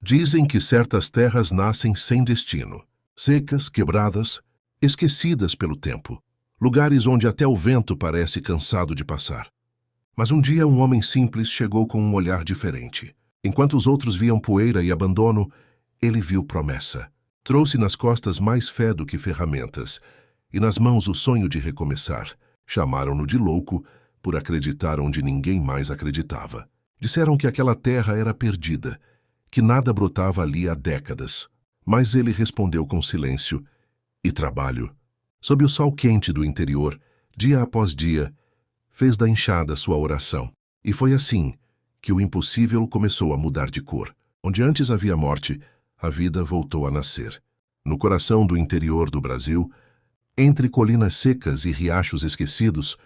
Dizem que certas terras nascem sem destino, secas, quebradas, esquecidas pelo tempo, lugares onde até o vento parece cansado de passar. Mas um dia um homem simples chegou com um olhar diferente. Enquanto os outros viam poeira e abandono, ele viu promessa. Trouxe nas costas mais fé do que ferramentas, e nas mãos o sonho de recomeçar. Chamaram-no de louco por acreditar onde ninguém mais acreditava. Disseram que aquela terra era perdida, que nada brotava ali há décadas. Mas ele respondeu com silêncio e trabalho. Sob o sol quente do interior, dia após dia, fez da enxada sua oração. E foi assim que o impossível começou a mudar de cor. Onde antes havia morte, a vida voltou a nascer. No coração do interior do Brasil, entre colinas secas e riachos esquecidos,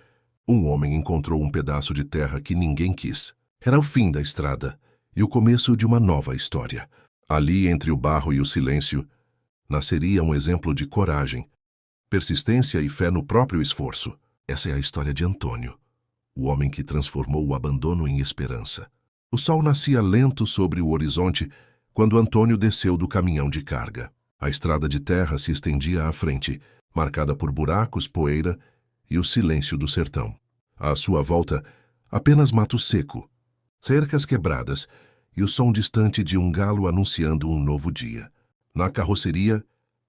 um homem encontrou um pedaço de terra que ninguém quis. Era o fim da estrada e o começo de uma nova história. Ali, entre o barro e o silêncio, nasceria um exemplo de coragem, persistência e fé no próprio esforço. Essa é a história de Antônio, o homem que transformou o abandono em esperança. O sol nascia lento sobre o horizonte quando Antônio desceu do caminhão de carga. A estrada de terra se estendia à frente, marcada por buracos, poeira e o silêncio do sertão. À sua volta, apenas mato seco, cercas quebradas e o som distante de um galo anunciando um novo dia. Na carroceria,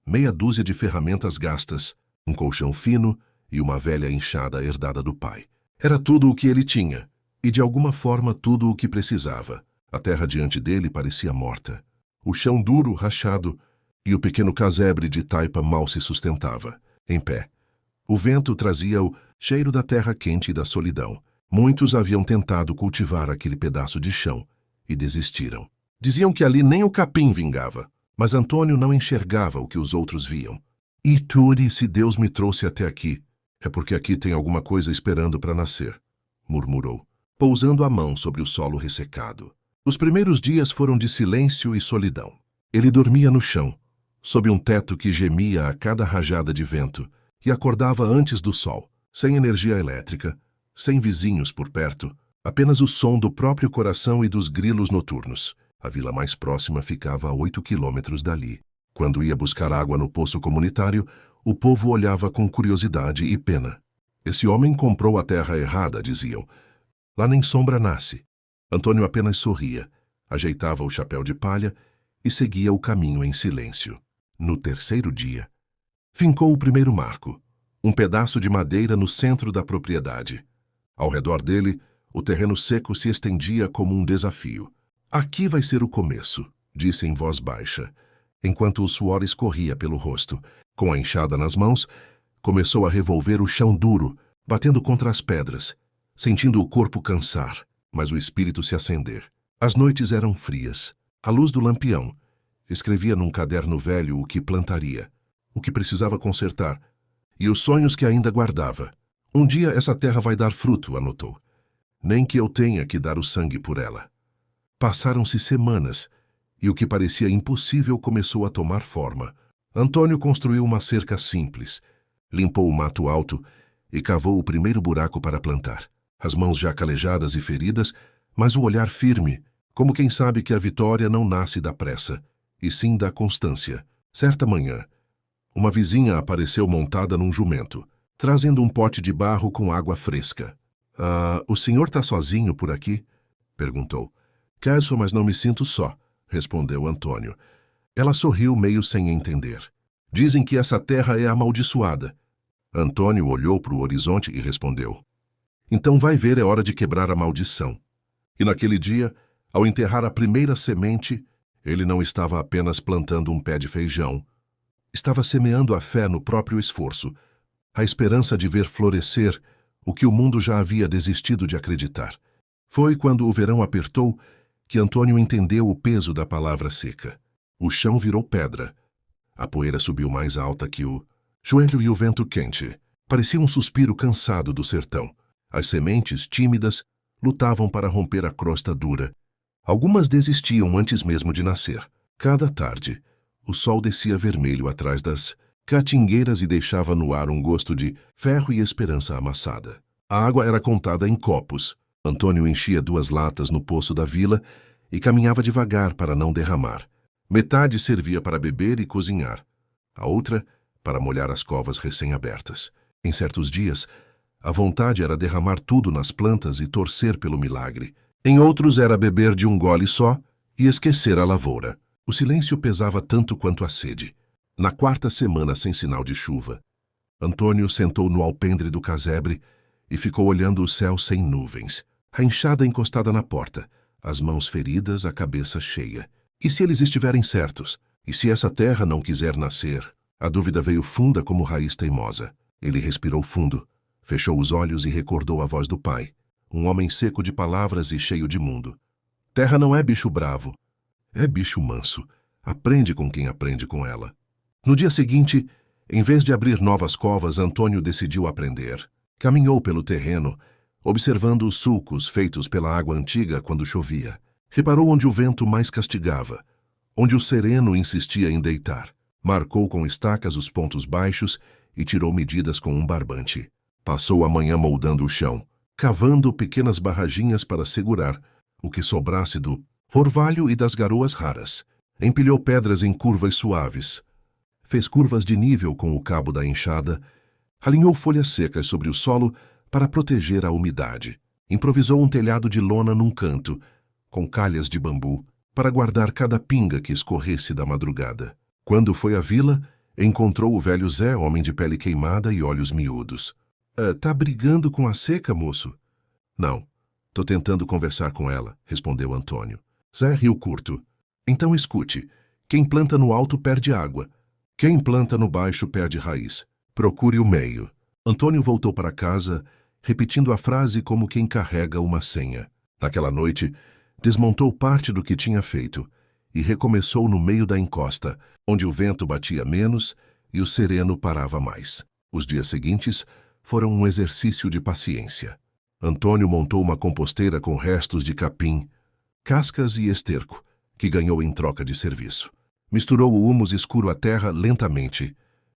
meia dúzia de ferramentas gastas, um colchão fino e uma velha enxada herdada do pai. Era tudo o que ele tinha, e de alguma forma tudo o que precisava. A terra diante dele parecia morta. O chão duro, rachado, e o pequeno casebre de taipa mal se sustentava, em pé. O vento trazia o cheiro da terra quente e da solidão. Muitos haviam tentado cultivar aquele pedaço de chão e desistiram. Diziam que ali nem o capim vingava, mas Antônio não enxergava o que os outros viam. E Turi, se Deus me trouxe até aqui, é porque aqui tem alguma coisa esperando para nascer, murmurou, pousando a mão sobre o solo ressecado. Os primeiros dias foram de silêncio e solidão. Ele dormia no chão, sob um teto que gemia a cada rajada de vento, e acordava antes do sol, sem energia elétrica, sem vizinhos por perto, apenas o som do próprio coração e dos grilos noturnos. A vila mais próxima ficava a 8 quilômetros dali. Quando ia buscar água no poço comunitário, o povo olhava com curiosidade e pena. Esse homem comprou a terra errada, diziam. Lá nem sombra nasce. Antônio apenas sorria, ajeitava o chapéu de palha e seguia o caminho em silêncio. No terceiro dia, fincou o primeiro marco, um pedaço de madeira no centro da propriedade. Ao redor dele, o terreno seco se estendia como um desafio. Aqui vai ser o começo, disse em voz baixa, enquanto o suor escorria pelo rosto. Com a enxada nas mãos, começou a revolver o chão duro, batendo contra as pedras, sentindo o corpo cansar, mas o espírito se acender. As noites eram frias. À luz do lampião, escrevia num caderno velho o que plantaria, o que precisava consertar, e os sonhos que ainda guardava. Um dia essa terra vai dar fruto, anotou. Nem que eu tenha que dar o sangue por ela. Passaram-se semanas, e o que parecia impossível começou a tomar forma. Antônio construiu uma cerca simples, limpou o mato alto e cavou o primeiro buraco para plantar. As mãos já calejadas e feridas, mas o olhar firme, como quem sabe que a vitória não nasce da pressa, e sim da constância. Certa manhã, uma vizinha apareceu montada num jumento, trazendo um pote de barro com água fresca. O senhor está sozinho por aqui? Perguntou. Quero, mas não me sinto só, respondeu Antônio. Ela sorriu meio sem entender. Dizem que essa terra é amaldiçoada. Antônio olhou para o horizonte e respondeu. Então vai ver, é hora de quebrar a maldição. E naquele dia, ao enterrar a primeira semente, ele não estava apenas plantando um pé de feijão. Estava semeando a fé no próprio esforço, a esperança de ver florescer o que o mundo já havia desistido de acreditar. Foi quando o verão apertou que Antônio entendeu o peso da palavra seca. O chão virou pedra. A poeira subiu mais alta que o joelho e o vento quente. Parecia um suspiro cansado do sertão. As sementes, tímidas, lutavam para romper a crosta dura. Algumas desistiam antes mesmo de nascer. Cada tarde, o sol descia vermelho atrás das catingueiras e deixava no ar um gosto de ferro e esperança amassada. A água era contada em copos. Antônio enchia 2 latas no poço da vila e caminhava devagar para não derramar. Metade servia para beber e cozinhar, a outra para molhar as covas recém-abertas. Em certos dias, a vontade era derramar tudo nas plantas e torcer pelo milagre. Em outros era beber de um gole só e esquecer a lavoura. O silêncio pesava tanto quanto a sede. Na quarta semana sem sinal de chuva, Antônio sentou no alpendre do casebre e ficou olhando o céu sem nuvens. A enxada encostada na porta, as mãos feridas, a cabeça cheia. E se eles estiverem certos? E se essa terra não quiser nascer? A dúvida veio funda como raiz teimosa. Ele respirou fundo, fechou os olhos e recordou a voz do pai, um homem seco de palavras e cheio de mundo. Terra não é bicho bravo, é bicho manso. Aprende com quem aprende com ela. No dia seguinte, em vez de abrir novas covas, Antônio decidiu aprender. Caminhou pelo terreno, observando os sulcos feitos pela água antiga quando chovia. Reparou onde o vento mais castigava, onde o sereno insistia em deitar. Marcou com estacas os pontos baixos e tirou medidas com um barbante. Passou a manhã moldando o chão, cavando pequenas barraginhas para segurar o que sobrasse do orvalho e das garoas raras. Empilhou pedras em curvas suaves. Fez curvas de nível com o cabo da enxada. Alinhou folhas secas sobre o solo para proteger a umidade. Improvisou um telhado de lona num canto, com calhas de bambu, para guardar cada pinga que escorresse da madrugada. Quando foi à vila, encontrou o velho Zé, homem de pele queimada e olhos miúdos. Tá brigando com a seca, moço? Não. Tô tentando conversar com ela, respondeu Antônio. Zé riu curto. Então escute. Quem planta no alto perde água. Quem planta no baixo perde raiz. Procure o meio. Antônio voltou para casa, repetindo a frase como quem carrega uma senha. Naquela noite, desmontou parte do que tinha feito e recomeçou no meio da encosta, onde o vento batia menos e o sereno parava mais. Os dias seguintes foram um exercício de paciência. Antônio montou uma composteira com restos de capim, cascas e esterco, que ganhou em troca de serviço. Misturou o húmus escuro à terra lentamente,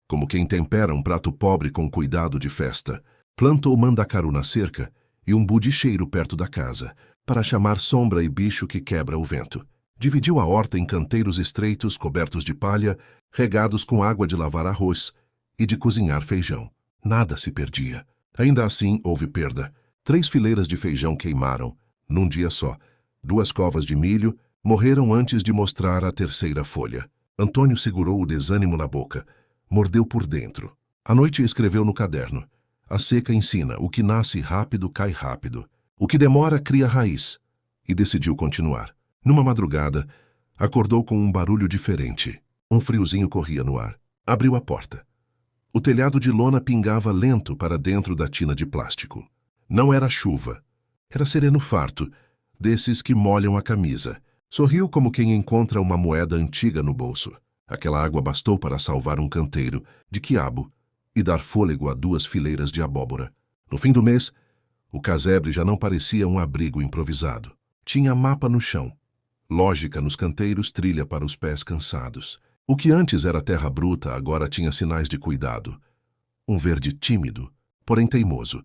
como quem tempera um prato pobre com cuidado de festa. Plantou mandacaru na cerca e um budicheiro perto da casa, para chamar sombra e bicho que quebra o vento. Dividiu a horta em canteiros estreitos cobertos de palha, regados com água de lavar arroz e de cozinhar feijão. Nada se perdia. Ainda assim, houve perda. 3 fileiras de feijão queimaram, num dia só. 2 covas de milho morreram antes de mostrar a terceira folha. Antônio segurou o desânimo na boca, mordeu por dentro. À noite escreveu no caderno. A seca ensina, o que nasce rápido cai rápido. O que demora cria raiz. E decidiu continuar. Numa madrugada, acordou com um barulho diferente. Um friozinho corria no ar. Abriu a porta. O telhado de lona pingava lento para dentro da tina de plástico. Não era chuva. Era sereno farto, desses que molham a camisa. Sorriu como quem encontra uma moeda antiga no bolso. Aquela água bastou para salvar um canteiro de quiabo e dar fôlego a 2 fileiras de abóbora. No fim do mês, o casebre já não parecia um abrigo improvisado. Tinha mapa no chão, lógica nos canteiros, trilha para os pés cansados. O que antes era terra bruta agora tinha sinais de cuidado. Um verde tímido, porém teimoso,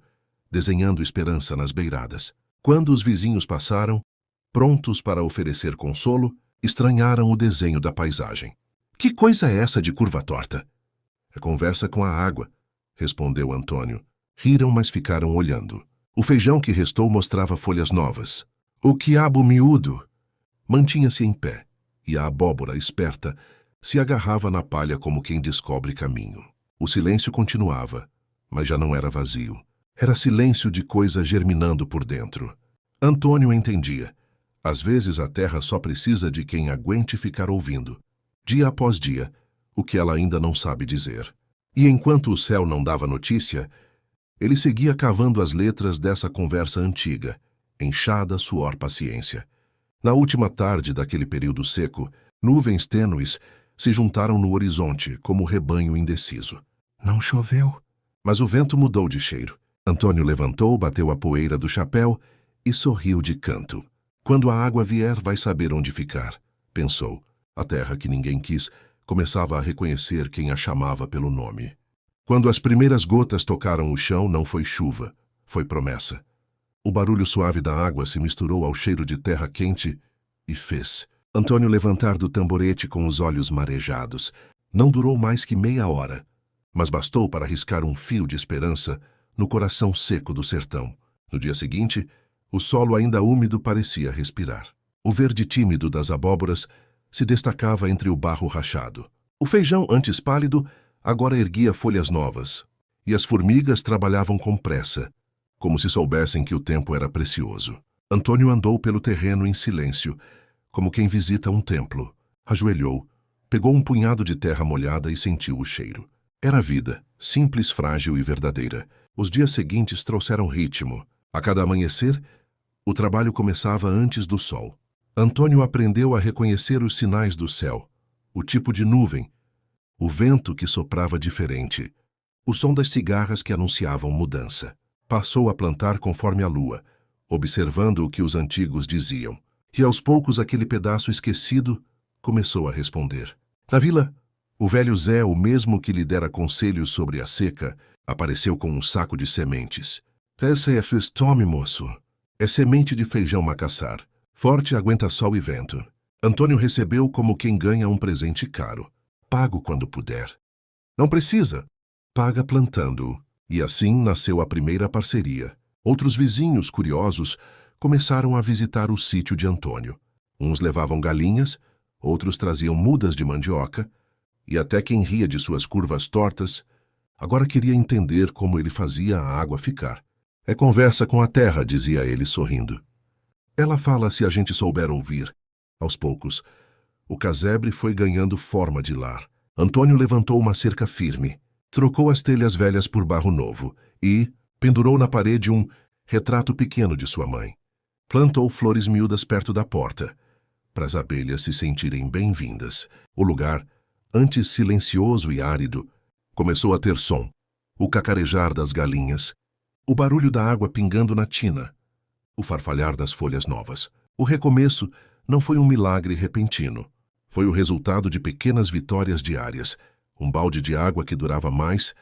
desenhando esperança nas beiradas. Quando os vizinhos passaram, prontos para oferecer consolo, estranharam o desenho da paisagem. Que coisa é essa de curva torta? É conversa com a água, respondeu Antônio. Riram, mas ficaram olhando. O feijão que restou mostrava folhas novas. O quiabo miúdo mantinha-se em pé, e a abóbora esperta se agarrava na palha como quem descobre caminho. O silêncio continuava, mas já não era vazio. Era silêncio de coisa germinando por dentro. Antônio entendia. Às vezes a terra só precisa de quem aguente ficar ouvindo, dia após dia, o que ela ainda não sabe dizer. E enquanto o céu não dava notícia, ele seguia cavando as letras dessa conversa antiga, enxada, suor, paciência. Na última tarde daquele período seco, nuvens tênues se juntaram no horizonte como rebanho indeciso. Não choveu, mas o vento mudou de cheiro. Antônio levantou, bateu a poeira do chapéu e sorriu de canto. Quando a água vier, vai saber onde ficar, pensou. A terra que ninguém quis começava a reconhecer quem a chamava pelo nome. Quando as primeiras gotas tocaram o chão, não foi chuva, foi promessa. O barulho suave da água se misturou ao cheiro de terra quente E fez. Antônio levantar do tamborete com os olhos marejados. Não durou mais que meia hora, mas bastou para riscar um fio de esperança no coração seco do sertão. No dia seguinte, o solo ainda úmido parecia respirar. O verde tímido das abóboras se destacava entre o barro rachado. O feijão, antes pálido, agora erguia folhas novas, e as formigas trabalhavam com pressa, como se soubessem que o tempo era precioso. Antônio andou pelo terreno em silêncio, como quem visita um templo. Ajoelhou, pegou um punhado de terra molhada e sentiu o cheiro. Era a vida, simples, frágil e verdadeira. Os dias seguintes trouxeram ritmo. A cada amanhecer, o trabalho começava antes do sol. Antônio aprendeu a reconhecer os sinais do céu, o tipo de nuvem, o vento que soprava diferente, o som das cigarras que anunciavam mudança. Passou a plantar conforme a lua, observando o que os antigos diziam. E aos poucos aquele pedaço esquecido começou a responder. Na vila, o velho Zé, o mesmo que lhe dera conselhos sobre a seca, apareceu com um saco de sementes. Essa é festome, moço. É semente de feijão macaçar. Forte, aguenta sol e vento. Antônio recebeu como quem ganha um presente caro. Pago quando puder. Não precisa. Paga plantando-o. E assim nasceu a primeira parceria. Outros vizinhos, curiosos, começaram a visitar o sítio de Antônio. Uns levavam galinhas, outros traziam mudas de mandioca, e até quem ria de suas curvas tortas, agora queria entender como ele fazia a água ficar. É conversa com a terra, dizia ele sorrindo. Ela fala se a gente souber ouvir. Aos poucos, o casebre foi ganhando forma de lar. Antônio levantou uma cerca firme, trocou as telhas velhas por barro novo e pendurou na parede um retrato pequeno de sua mãe. Plantou flores miúdas perto da porta, para as abelhas se sentirem bem-vindas. O lugar, antes silencioso e árido, começou a ter som. O cacarejar das galinhas, o barulho da água pingando na tina, o farfalhar das folhas novas. O recomeço não foi um milagre repentino. Foi o resultado de pequenas vitórias diárias. Um balde de água que durava mais,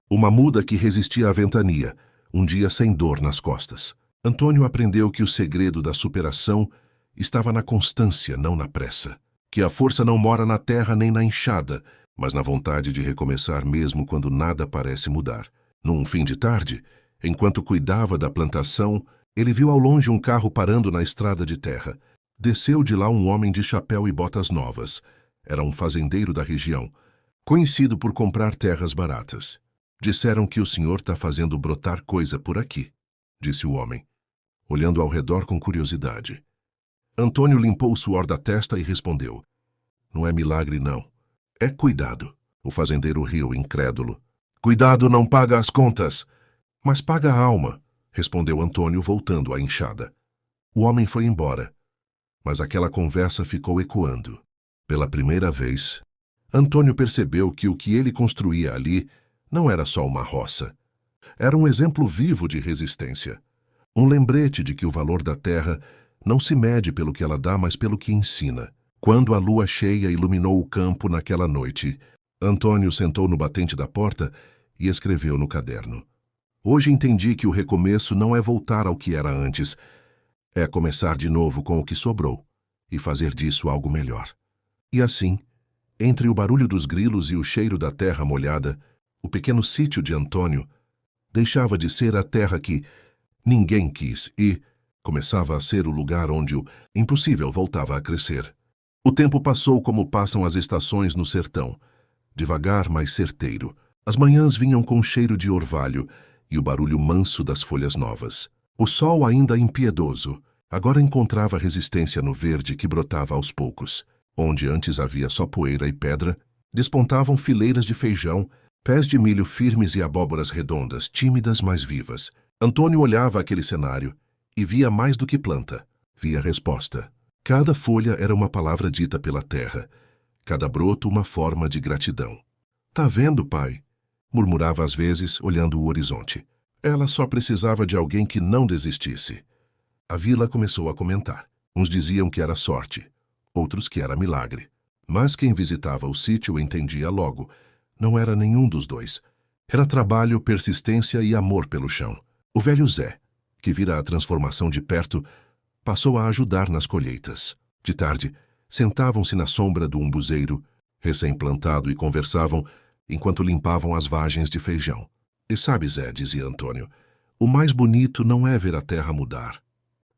uma muda que resistia à ventania, um dia sem dor nas costas. Antônio aprendeu que o segredo da superação estava na constância, não na pressa. Que a força não mora na terra nem na enxada, mas na vontade de recomeçar mesmo quando nada parece mudar. Num fim de tarde, enquanto cuidava da plantação, ele viu ao longe um carro parando na estrada de terra. Desceu de lá um homem de chapéu e botas novas. Era um fazendeiro da região, conhecido por comprar terras baratas. Disseram que o senhor está fazendo brotar coisa por aqui, disse o homem, olhando ao redor com curiosidade. Antônio limpou o suor da testa e respondeu. Não é milagre, não. É cuidado. O fazendeiro riu, incrédulo. Cuidado não paga as contas. Mas paga a alma, respondeu Antônio, voltando à enxada. O homem foi embora, mas aquela conversa ficou ecoando. Pela primeira vez, Antônio percebeu que o que ele construía ali não era só uma roça. Era um exemplo vivo de resistência. Um lembrete de que o valor da terra não se mede pelo que ela dá, mas pelo que ensina. Quando a lua cheia iluminou o campo naquela noite, Antônio sentou no batente da porta e escreveu no caderno. Hoje entendi que o recomeço não é voltar ao que era antes, é começar de novo com o que sobrou e fazer disso algo melhor. E assim, entre o barulho dos grilos e o cheiro da terra molhada, o pequeno sítio de Antônio deixava de ser a terra que ninguém quis e começava a ser o lugar onde o impossível voltava a crescer. O tempo passou como passam as estações no sertão, devagar, mas certeiro. As manhãs vinham com cheiro de orvalho e o barulho manso das folhas novas. O sol, ainda impiedoso, agora encontrava resistência no verde que brotava aos poucos. Onde antes havia só poeira e pedra, despontavam fileiras de feijão, pés de milho firmes e abóboras redondas, tímidas, mas vivas. Antônio olhava aquele cenário e via mais do que planta, via resposta. Cada folha era uma palavra dita pela terra, cada broto uma forma de gratidão. Tá vendo, pai? Murmurava às vezes, olhando o horizonte. Ela só precisava de alguém que não desistisse. A vila começou a comentar. Uns diziam que era sorte, outros que era milagre. Mas quem visitava o sítio entendia logo. Não era nenhum dos dois. Era trabalho, persistência e amor pelo chão. O velho Zé, que vira a transformação de perto, passou a ajudar nas colheitas. De tarde, sentavam-se na sombra do umbuzeiro, recém-plantado, e conversavam enquanto limpavam as vagens de feijão. E sabe, Zé, dizia Antônio, o mais bonito não é ver a terra mudar.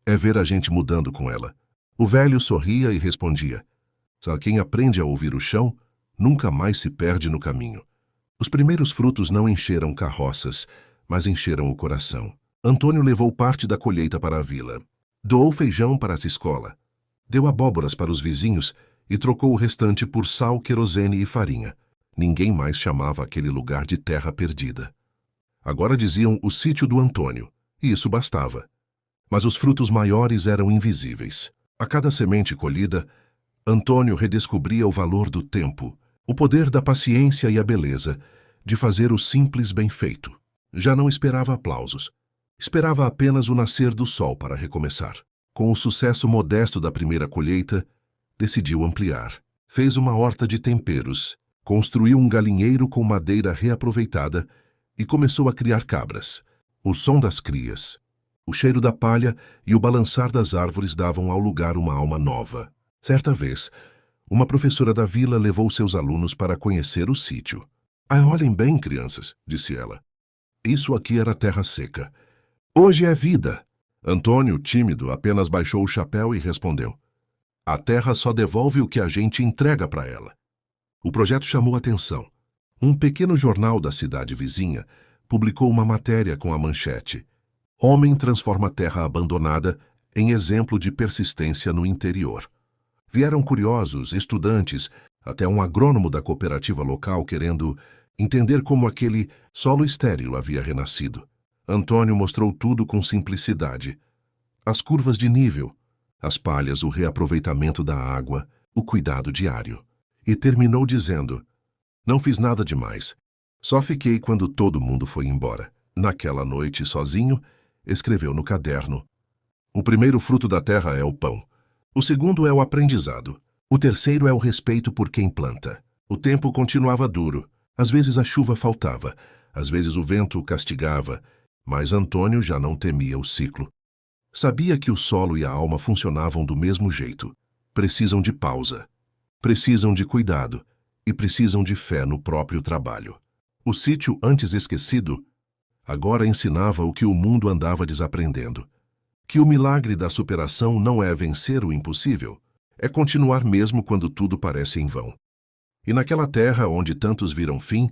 É ver a gente mudando com ela. O velho sorria e respondia, só quem aprende a ouvir o chão nunca mais se perde no caminho. Os primeiros frutos não encheram carroças, mas encheram o coração. Antônio levou parte da colheita para a vila. Doou feijão para a escola. Deu abóboras para os vizinhos e trocou o restante por sal, querosene e farinha. Ninguém mais chamava aquele lugar de terra perdida. Agora diziam o sítio do Antônio, e isso bastava. Mas os frutos maiores eram invisíveis. A cada semente colhida, Antônio redescobria o valor do tempo, o poder da paciência e a beleza de fazer o simples bem feito. Já não esperava aplausos. Esperava apenas o nascer do sol para recomeçar. Com o sucesso modesto da primeira colheita, decidiu ampliar. Fez uma horta de temperos, construiu um galinheiro com madeira reaproveitada e começou a criar cabras. O som das crias, o cheiro da palha e o balançar das árvores davam ao lugar uma alma nova. Certa vez, uma professora da vila levou seus alunos para conhecer o sítio. Olhem bem, crianças, disse ela. Isso aqui era terra seca. Hoje é vida. Antônio, tímido, apenas baixou o chapéu e respondeu. A terra só devolve o que a gente entrega para ela. O projeto chamou atenção. Um pequeno jornal da cidade vizinha publicou uma matéria com a manchete: Homem transforma terra abandonada em exemplo de persistência no interior. Vieram curiosos, estudantes, até um agrônomo da cooperativa local querendo entender como aquele solo estéril havia renascido. Antônio mostrou tudo com simplicidade. As curvas de nível, as palhas, o reaproveitamento da água, o cuidado diário. E terminou dizendo, não fiz nada demais. Só fiquei quando todo mundo foi embora. Naquela noite, sozinho, escreveu no caderno. O primeiro fruto da terra é o pão. O segundo é o aprendizado. O terceiro é o respeito por quem planta. O tempo continuava duro. Às vezes a chuva faltava. Às vezes o vento castigava. Mas Antônio já não temia o ciclo. Sabia que o solo e a alma funcionavam do mesmo jeito. Precisam de pausa. Precisam de cuidado. E precisam de fé no próprio trabalho. O sítio, antes esquecido, agora ensinava o que o mundo andava desaprendendo. Que o milagre da superação não é vencer o impossível, é continuar mesmo quando tudo parece em vão. E naquela terra onde tantos viram fim,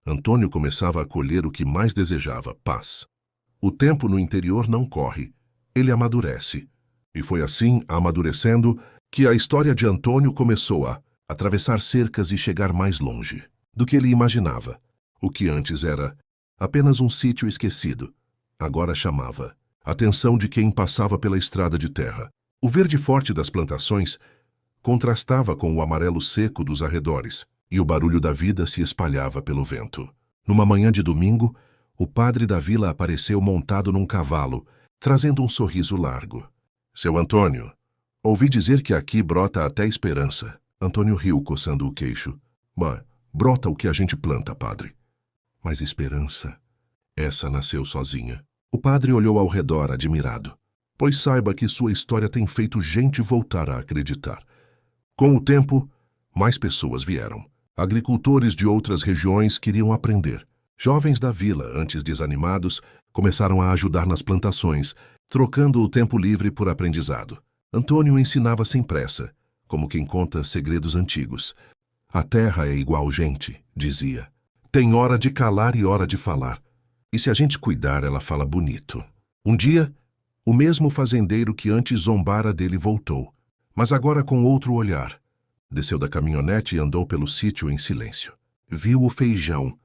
Antônio começava a colher o que mais desejava, paz. O tempo no interior não corre, ele amadurece. E foi assim, amadurecendo, que a história de Antônio começou a atravessar cercas e chegar mais longe do que ele imaginava. O que antes era apenas um sítio esquecido, agora chamava a atenção de quem passava pela estrada de terra. O verde forte das plantações contrastava com o amarelo seco dos arredores, e o barulho da vida se espalhava pelo vento. Numa manhã de domingo, o padre da vila apareceu montado num cavalo, trazendo um sorriso largo. Seu Antônio, ouvi dizer que aqui brota até esperança. Antônio riu, coçando o queixo. Brota o que a gente planta, padre. Mas esperança, essa nasceu sozinha. O padre olhou ao redor, admirado. Pois saiba que sua história tem feito gente voltar a acreditar. Com o tempo, mais pessoas vieram. Agricultores de outras regiões queriam aprender. Jovens da vila, antes desanimados, começaram a ajudar nas plantações, trocando o tempo livre por aprendizado. Antônio ensinava sem pressa, como quem conta segredos antigos. A terra é igual gente, dizia. Tem hora de calar e hora de falar. E se a gente cuidar, ela fala bonito. Um dia, o mesmo fazendeiro que antes zombara dele voltou, mas agora com outro olhar. Desceu da caminhonete e andou pelo sítio em silêncio. Viu o feijão,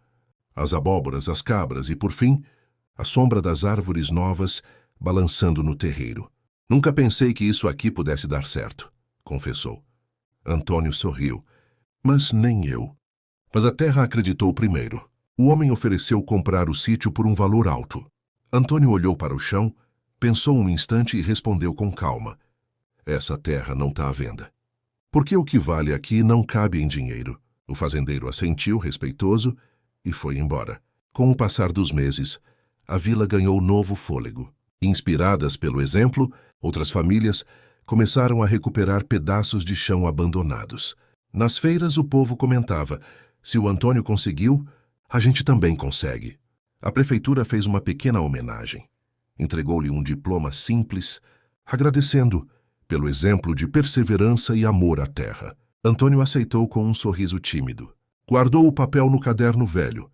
as abóboras, as cabras e, por fim, a sombra das árvores novas balançando no terreiro. Nunca pensei que isso aqui pudesse dar certo, confessou. Antônio sorriu. Mas nem eu. Mas a terra acreditou primeiro. O homem ofereceu comprar o sítio por um valor alto. Antônio olhou para o chão, pensou um instante e respondeu com calma. Essa terra não está à venda. Porque o que vale aqui não cabe em dinheiro. O fazendeiro assentiu, respeitoso, e foi embora. Com o passar dos meses, a vila ganhou novo fôlego. Inspiradas pelo exemplo, outras famílias Começaram a recuperar pedaços de chão abandonados. Nas feiras, o povo comentava: se o Antônio conseguiu, a gente também consegue. A prefeitura fez uma pequena homenagem. Entregou-lhe um diploma simples, agradecendo pelo exemplo de perseverança e amor à terra. Antônio aceitou com um sorriso tímido. Guardou o papel no caderno velho,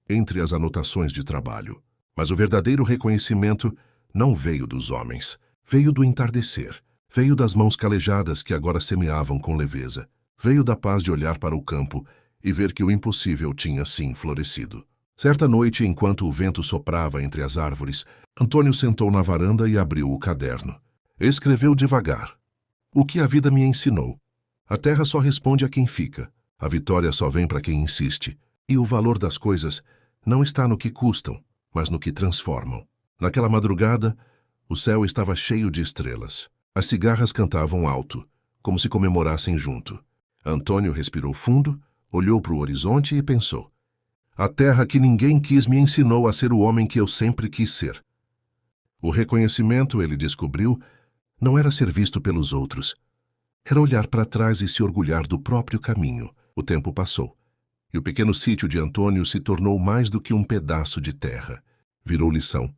entre as anotações de trabalho. Mas o verdadeiro reconhecimento não veio dos homens. Veio do entardecer. Veio das mãos calejadas que agora semeavam com leveza. Veio da paz de olhar para o campo e ver que o impossível tinha sim florescido. Certa noite, enquanto o vento soprava entre as árvores, Antônio sentou na varanda e abriu o caderno. Escreveu devagar. O que a vida me ensinou. A terra só responde a quem fica. A vitória só vem para quem insiste. E o valor das coisas não está no que custam, mas no que transformam. Naquela madrugada, o céu estava cheio de estrelas. As cigarras cantavam alto, como se comemorassem junto. Antônio respirou fundo, olhou para o horizonte e pensou: a terra que ninguém quis me ensinou a ser o homem que eu sempre quis ser. O reconhecimento, ele descobriu, não era ser visto pelos outros. Era olhar para trás e se orgulhar do próprio caminho. O tempo passou, e o pequeno sítio de Antônio se tornou mais do que um pedaço de terra. Virou lição,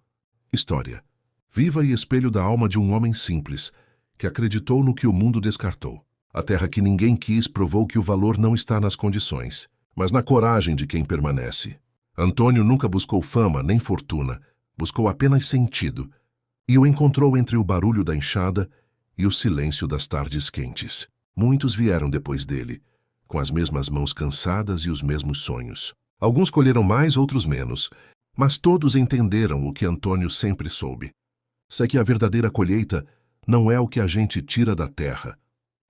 história, viva e espelho da alma de um homem simples, que acreditou no que o mundo descartou. A terra que ninguém quis provou que o valor não está nas condições, mas na coragem de quem permanece. Antônio nunca buscou fama nem fortuna, buscou apenas sentido, e o encontrou entre o barulho da enxada e o silêncio das tardes quentes. Muitos vieram depois dele, com as mesmas mãos cansadas e os mesmos sonhos. Alguns colheram mais, outros menos, mas todos entenderam o que Antônio sempre soube. Sei que a verdadeira colheita não é o que a gente tira da terra,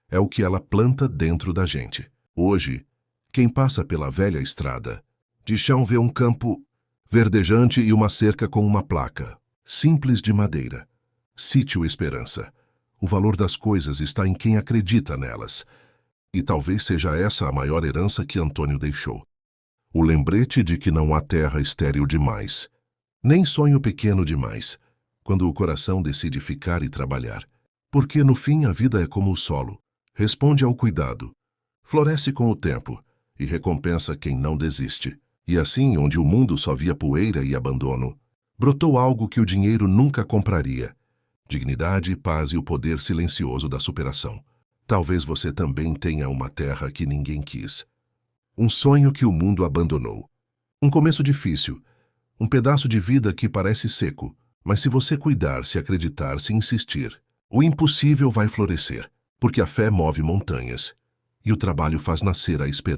é o que ela planta dentro da gente. Hoje, quem passa pela velha estrada, de chão vê um campo verdejante e uma cerca com uma placa, simples de madeira. Sítio Esperança. O valor das coisas está em quem acredita nelas. E talvez seja essa a maior herança que Antônio deixou. O lembrete de que não há terra estéril demais, nem sonho pequeno demais, quando o coração decide ficar e trabalhar. Porque no fim a vida é como o solo, responde ao cuidado, floresce com o tempo e recompensa quem não desiste. E assim, onde o mundo só via poeira e abandono, brotou algo que o dinheiro nunca compraria: dignidade, paz e o poder silencioso da superação. Talvez você também tenha uma terra que ninguém quis. Um sonho que o mundo abandonou. Um começo difícil. Um pedaço de vida que parece seco. Mas se você cuidar, se acreditar, se insistir, o impossível vai florescer. Porque a fé move montanhas. E o trabalho faz nascer a esperança.